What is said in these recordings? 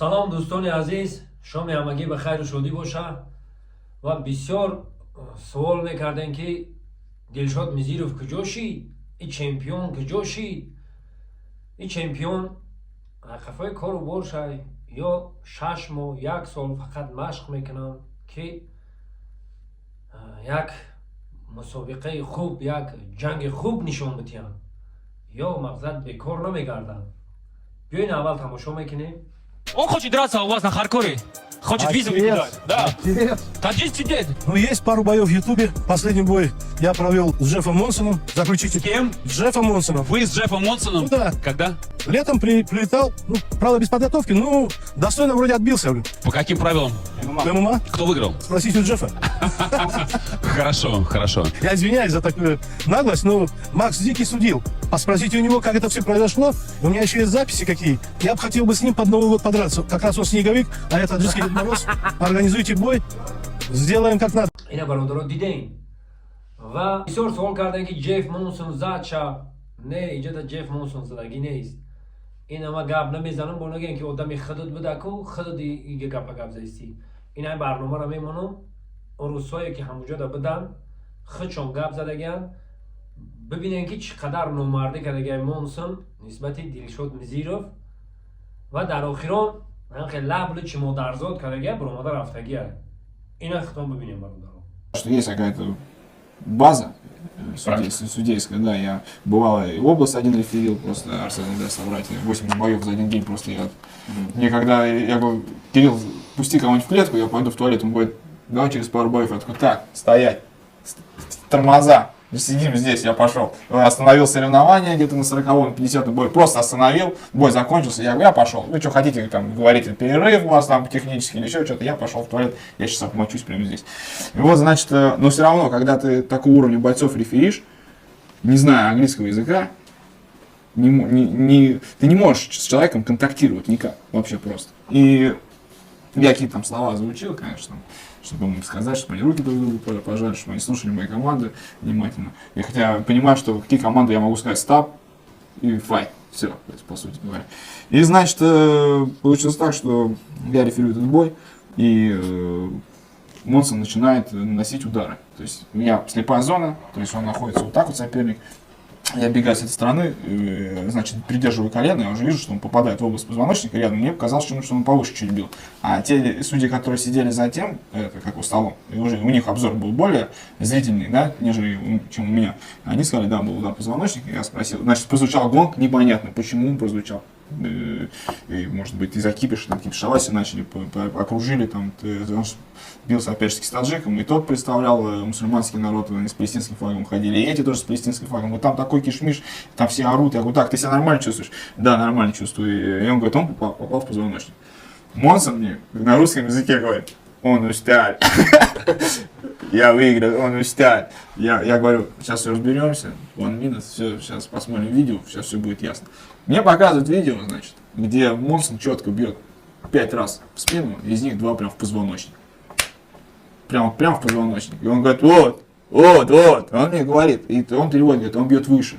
سلام دوستان عزیز، شام همگی به خیر و شادی باشه. و بسیار سوال میکردن که دلشاد میزیروف کجا شید؟ این چمپیون کجا شید؟ این چمپیون خفای کارو باشه یا 6 ماه 1 سال فقط مشق میکنن که یک مسابقه خوب، یک جنگ خوب نشون بدهن یا مقصد بکار نمیگردن. بیاین اول تماشا میکنیم. Он хочет драться, а у вас на хардкоре. Хочет визу кидать. Да. Таджик сидит. Ну, есть пару боев в Ютубе. Последний бой я провел с Джеффом Монсоном. Заключите. С кем? С Джеффом Монсоном. Вы с Джеффом Монсоном? Ну да. Когда? Летом прилетал, ну, правда, без подготовки, но достойно вроде отбился. По каким правилам? ММА? Кто выиграл? Спросите у Джеффа. Хорошо, хорошо. Я извиняюсь за такую наглость, но Макс Дикий судил. А спросите у него, как это все произошло. У меня еще есть записи какие. Я бы хотел бы с ним под Новый год подраться. Как раз он снеговик, а я таджикский Дед Мороз. Организуйте бой, сделаем как надо. اینا برادران دیدین و بسیار سوال کردن که جف مونسون زد چه؟ نه، اینجا جف مونسون زدگی نیست. این ما گپ نمیزنم با نگین که آدمی خودت بده کو خودت دیگه گپ زیستی. این های برنامه رو میمونم اون روزایی که همونجا دا بدن خودشون گپ زدگن ببینن که چقدر نامرده کردگی مونسون نسبت دلشاد میزیروف و در آخران خیلی لبل چی مادرزاد کردگی براماده رفتگی هست. این اختام ببینیم برادران. Что есть какая-то база судейская, да, я бывало и область один реферил, просто Арсен, да, собрать 80 боев за один день просто я. Мне когда, я говорю, Кирилл, пусти кого-нибудь в клетку, я пойду в туалет, он говорит, давай через пару боев, я такой, так, стоять, тормоза. Сидим здесь, я пошел. Остановил соревнования где-то на 40-м, 50-м бой. Просто остановил, бой закончился. Я говорю, я пошел. Вы что хотите, там, говорите, перерыв у вас там технический или еще что-то. Я пошел в туалет, я сейчас обмочусь прямо здесь. И вот, значит, но все равно, когда ты такого уровня бойцов реферишь, не зная английского языка, ты не можешь с человеком контактировать никак, вообще просто. И я какие-то там слова озвучил, конечно, чтобы им сказать, чтобы они руки друг другу пожали, чтобы они слушали мои команды внимательно. И хотя понимаю, что какие команды я могу сказать стоп и файт. Все, по сути говоря. И значит, получилось так, что я реферирую этот бой, и Монсон начинает наносить удары. То есть у меня слепая зона, то есть он находится вот так вот соперник. Я бегаю с этой стороны, значит, придерживаю колено, я уже вижу, что он попадает в область позвоночника рядом. Мне показалось, что он повыше чуть бил. А те судьи, которые сидели за тем, это как у столом, и уже у них обзор был более зрительный, да, нежели чем у меня. Они сказали, да, был удар позвоночника. Я спросил, значит, прозвучал гонг, непонятно, почему он прозвучал. И, может быть, из-за кипиша, там, кипишевались и начали, окружили, там, он бился опять же с таджиком, и тот представлял мусульманский народ, они с палестинским флагом ходили, и эти тоже с палестинским флагом, вот там такой кишмиш, там все орут, я говорю, так, ты себя нормально чувствуешь? Да, нормально чувствую, и он говорит, он попал в позвоночник. Монсон мне на русском языке говорит, он устал, я выиграл, он устал. Я говорю, сейчас все разберемся, one minute, все, сейчас посмотрим видео, сейчас все будет ясно. Мне показывают видео, значит, где Монсон четко бьет 5 раз в спину, из них 2 прям в позвоночник. Прям в позвоночник. И он говорит, вот. Он мне говорит, и он переводит, говорит, он бьет выше.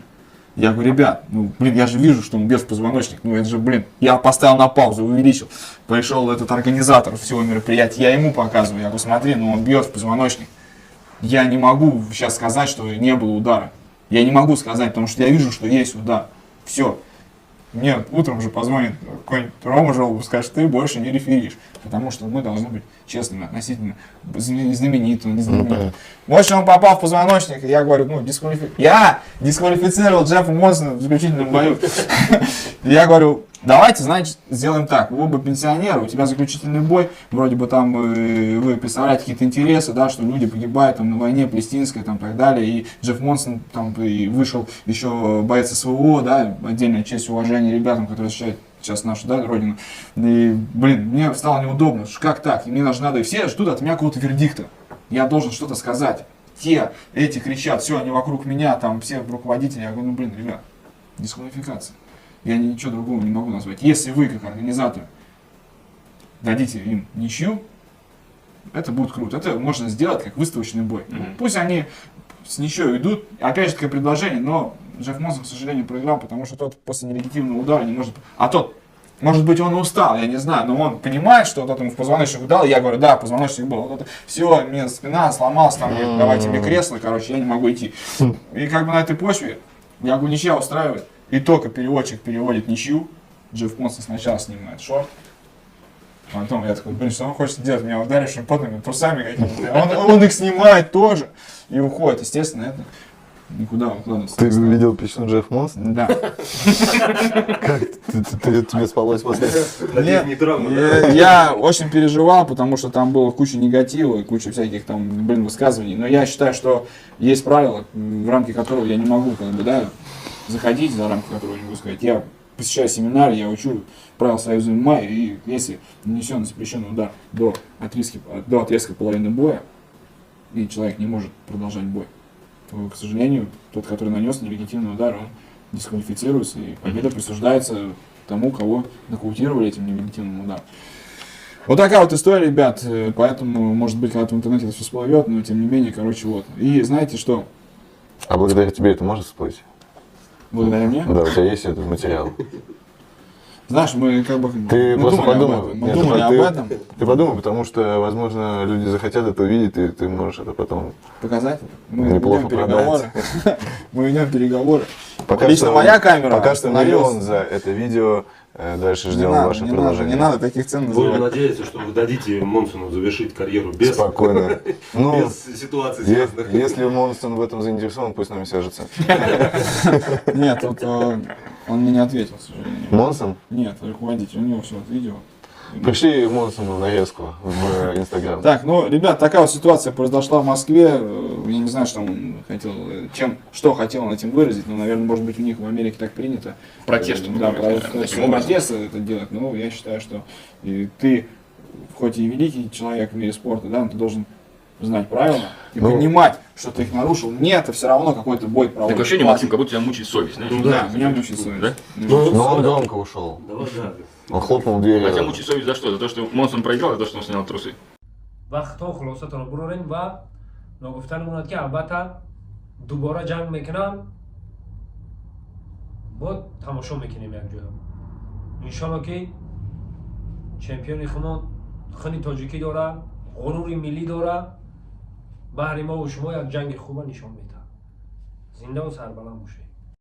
Я говорю, ребят, ну, блин, я же вижу, что он бьет в позвоночник. Ну, это же, блин, я поставил на паузу, увеличил. Пришел этот организатор всего мероприятия, я ему показываю. Я говорю, смотри, ну, он бьет в позвоночник. Я не могу сейчас сказать, что не было удара. Я не могу сказать, потому что я вижу, что есть удар. Все. Мне утром же позвонит какой-нибудь Рома Жолобов, скажет, ты больше не реферишь. Потому что мы должны быть честными относительно знаменитым, незнаменитым. В общем, он попал в позвоночник, и я говорю, ну, я дисквалифицировал Джеффа Монсона в заключительном бою. Я говорю, давайте, значит, сделаем так. Вы оба пенсионеры, у тебя заключительный бой, вроде бы там вы представляете какие-то интересы, да, что люди погибают там на войне палестинской, там, так далее, и Джефф Монсон там и вышел еще боец СВО, да, отдельная честь и уважение ребятам, которые защищают сейчас нашу, да, родину. И, блин, мне стало неудобно, как так, и мне надо, и все ждут от меня какого-то вердикта. Я должен что-то сказать. Эти кричат, все, они вокруг меня, там, все руководители, я говорю, ну, блин, ребят, дисквалификация. Я ничего другого не могу назвать. Если вы, как организатор, дадите им ничью, это будет круто. Это можно сделать как выставочный бой. Пусть они с ничью идут. Опять же, такое предложение, но Джефф Монсон, к сожалению, проиграл, потому что тот после нелегитимного удара не может... А тот Может быть, он устал, я не знаю, но он понимает, что вот ему в позвоночник дал, я говорю, да, позвоночник был, вот все, мне спина сломалась, там, говорит, давайте мне кресло, короче, я не могу идти. И как бы на этой почве, я говорю, ничья устраивает, и только переводчик переводит ничью, Джефф Монсон сначала снимает шорт, потом я такой, блин, что он хочет делать, меня ударишь потными трусами какими-то, он их снимает тоже и уходит, естественно, это никуда укладываться. Ты видел песню Джефф Монсон? Да. Как тебе спалось после? Я очень переживал, потому что там было куча негатива и куча всяких там, высказываний. Но я считаю, что есть правила, в рамки которого я не могу, заходить, за рамки которого не могу сказать. Я посещаю семинары, я учу правила Союза ММА, и если нанесен запрещенный удар до отрезка половины боя, и человек не может продолжать бой, то, к сожалению, тот, который нанес нелегитимный удар, он дисквалифицируется, и победа присуждается тому, кого нокаутировали этим нелегитимным ударом. Вот такая вот история, ребят, поэтому, может быть, когда-то в интернете это все всплывет, но тем не менее, вот. И знаете что? А благодаря тебе это может всплыть? Благодаря мне? Да, у тебя есть этот материал. Знаешь, мы Ты просто подумай. Мы думали об этом. Ты подумай, потому что, возможно, люди захотят это увидеть, и ты можешь это потом показать. Мы неплохо ведем переговоры. Мы ведем переговоры. Пока лично что, моя камера. Пока что миллион за это видео. Дальше ждем ваше продолжение. Не надо таких цен называть. Будем надеяться, что вы дадите Монсону завершить карьеру без, спокойно. Ну, без ситуаций связанных. если Монсон в этом заинтересован, пусть нам свяжется. Нет, тут он мне не ответил, к сожалению. Монсон? Нет, руководитель, у него все вот видео. Пришли Монсону нарезку в Инстаграм. Так, ну, ребят, такая вот ситуация произошла в Москве. Я не знаю, что он хотел, что хотел он этим выразить, но, наверное, может быть, у них в Америке так принято. Протест. Да, протест это делать. Но я считаю, что ты, хоть и великий человек в мире спорта, да, но ты должен знать правила и понимать, что ты их нарушил. Нет, это все равно какой-то бой проводит. Такое ощущение, Максим, как будто тебя мучает совесть, знаешь? Да, меня мучает совесть. Да? Но он громко ушел. Он хлопнул дверью. А тебя мучает совесть за что? За то, что Монсон проиграл, за то, что он снял трусы? وقتا خلاصتون رو برورین و نگفتن موند که البته دوباره جنگ میکنم با تماشا میکنیم یک جا انشالله که چمپیون خمون خنی تاجیکی داره غرور ملی داره بهر ما و شما یک جنگ خوب نشان میده زنده و سربلند باشید